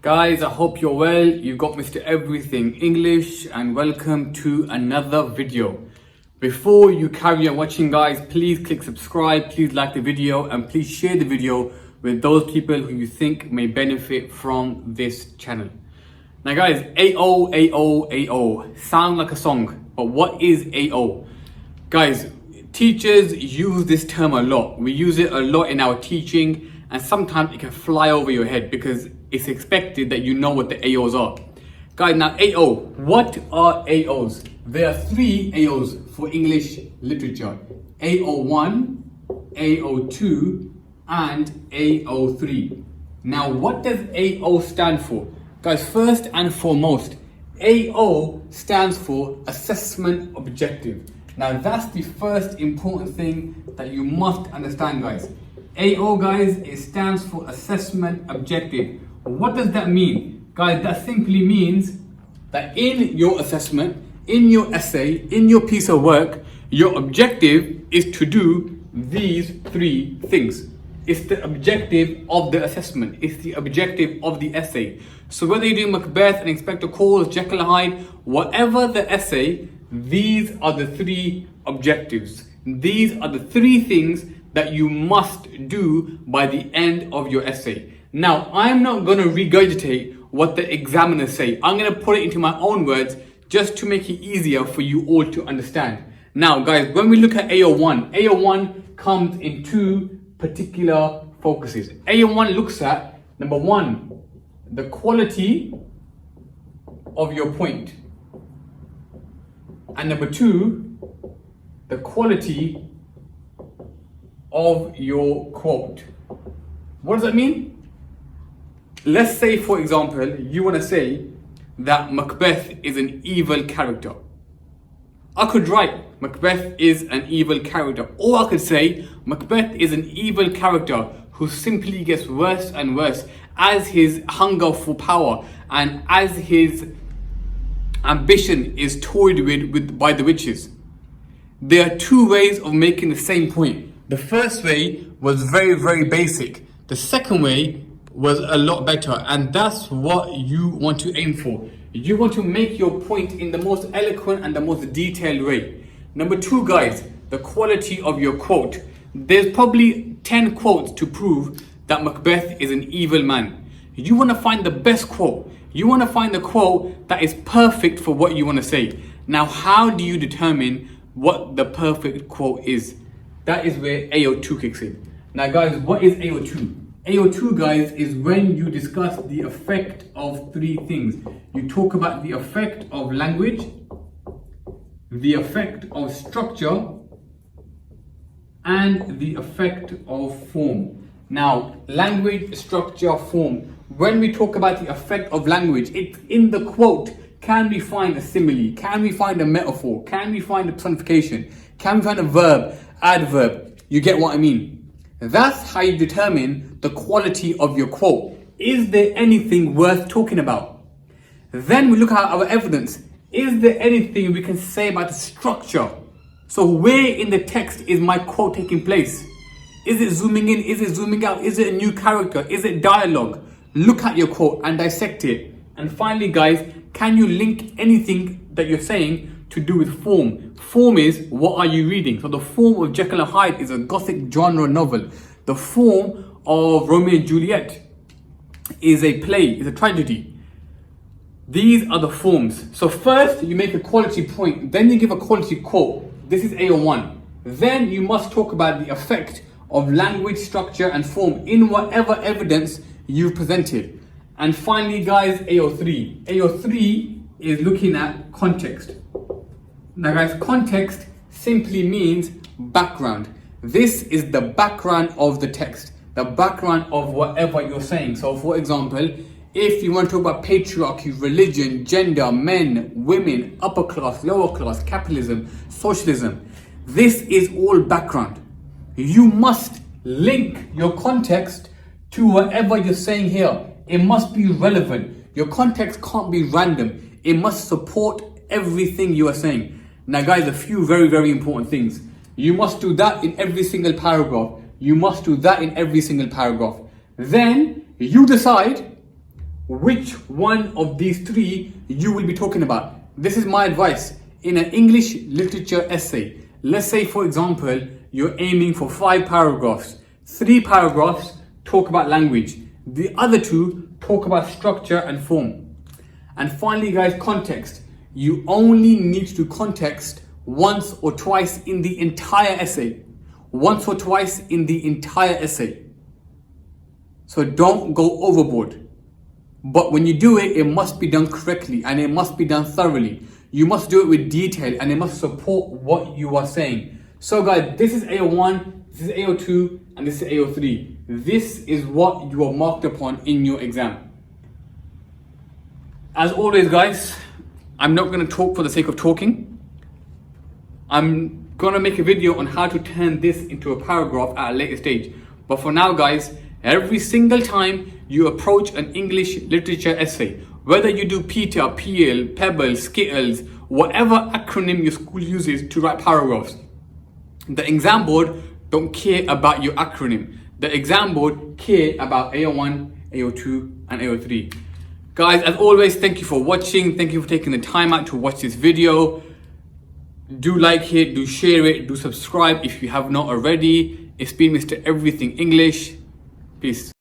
Guys, I hope you're well. You've got Mr. Everything English and welcome to another video. Before you carry on watching, guys, please click subscribe, please like the video and please share the video with those people who you think may benefit from this channel. Now guys, AO sound like a song, but what is AO? Guys, teachers use this term a lot. We use it a lot in our teaching and sometimes it can fly over your head because it's expected that you know what the AOs are. Guys, now AO, what are AOs? There are three AOs for English literature. AO1, AO2 and AO3. Now what does AO stand for? Guys, first and foremost, AO stands for Assessment Objective. Now that's the first important thing that you must understand, guys. AO, guys, it stands for Assessment Objective. What does that mean? Guys, that simply means that in your assessment, in your essay, in your piece of work, your objective is to do these three things. It's the objective of the assessment. It's the objective of the essay. So whether you're doing Macbeth and Inspector Calls, Jekyll and Hyde, whatever the essay, these are the three objectives. These are the three things that you must do by the end of your essay. Now, I'm not going to regurgitate what the examiners say. I'm going to put it into my own words just to make it easier for you all to understand. Now, guys, when we look at AO1, AO1 comes in two particular focuses. AO1 looks at, number one, the quality of your point. And number two, the quality of your quote. What does that mean? Let's say, for example, you want to say that Macbeth is an evil character. I could write Macbeth is an evil character, or I could say Macbeth is an evil character who simply gets worse and worse as his hunger for power and as his ambition is toyed with by the witches. There are two ways of making the same point. The first way was very, very basic. The second way was a lot better, and that's what you want to aim for. You want to make your point in the most eloquent and the most detailed way. Number two, guys, the quality of your quote. There's probably 10 quotes to prove that Macbeth is an evil man. You want to find the best quote. You want to find the quote that is perfect for what you want to say. Now, how do you determine what the perfect quote is? That is where AO2 kicks in. Now, guys, what is AO2? AO2, guys, is when you discuss the effect of three things. You talk about the effect of language, the effect of structure, and the effect of form. Now, language, structure, form. When we talk about the effect of language, it's in the quote. Can we find a simile? Can we find a metaphor? Can we find a personification? Can we find a verb, adverb? You get what I mean? That's how you determine the quality of your quote. Is there anything worth talking about? Then we look at our evidence. Is there anything we can say about the structure? So where in the text is my quote taking place? Is it zooming in? Is it zooming out? Is it a new character? Is it dialogue? Look at your quote and dissect it. And finally, guys, can you link anything that you're saying to do with form? Form is, what are you reading? So the form of Jekyll and Hyde is a gothic genre novel. The form of Romeo and Juliet is a play, is a tragedy. These are the forms. So first you make a quality point, then you give a quality quote. This is AO1. Then you must talk about the effect of language, structure and form in whatever evidence you've presented. And finally, guys, AO3. AO3 is looking at context. Now, guys, context simply means background. This is the background of the text, the background of whatever you're saying. So, for example, if you want to talk about patriarchy, religion, gender, men, women, upper class, lower class, capitalism, socialism, this is all background. You must link your context to whatever you're saying here. It must be relevant. Your context can't be random. It must support everything you are saying. Now, guys, a few very, very important things. You must do that in every single paragraph. You must do that in every single paragraph. Then you decide which one of these three you will be talking about. This is my advice. In an English literature essay, let's say for example, you're aiming for 5 paragraphs. 3 paragraphs talk about language. The other 2 talk about structure and form. And finally guys, context. You only need to do context once or twice in the entire essay. Once or twice in the entire essay. So don't go overboard. But when you do it, it must be done correctly and it must be done thoroughly. You must do it with detail and it must support what you are saying. So guys, this is AO1, this is AO2, and this is AO3. This is what you are marked upon in your exam. As always guys, I'm not going to talk for the sake of talking. I'm going to make a video on how to turn this into a paragraph at a later stage. But for now guys, every single time you approach an English literature essay, whether you do PETA, PL, Pebble, Skittles, whatever acronym your school uses to write paragraphs, the exam board don't care about your acronym. The exam board care about AO1, AO2, and AO3. Guys, as always, thank you for watching. Thank you for taking the time out to watch this video. Do like it, do share it, do subscribe if you have not already. It's been Mr. Everything English. Peace.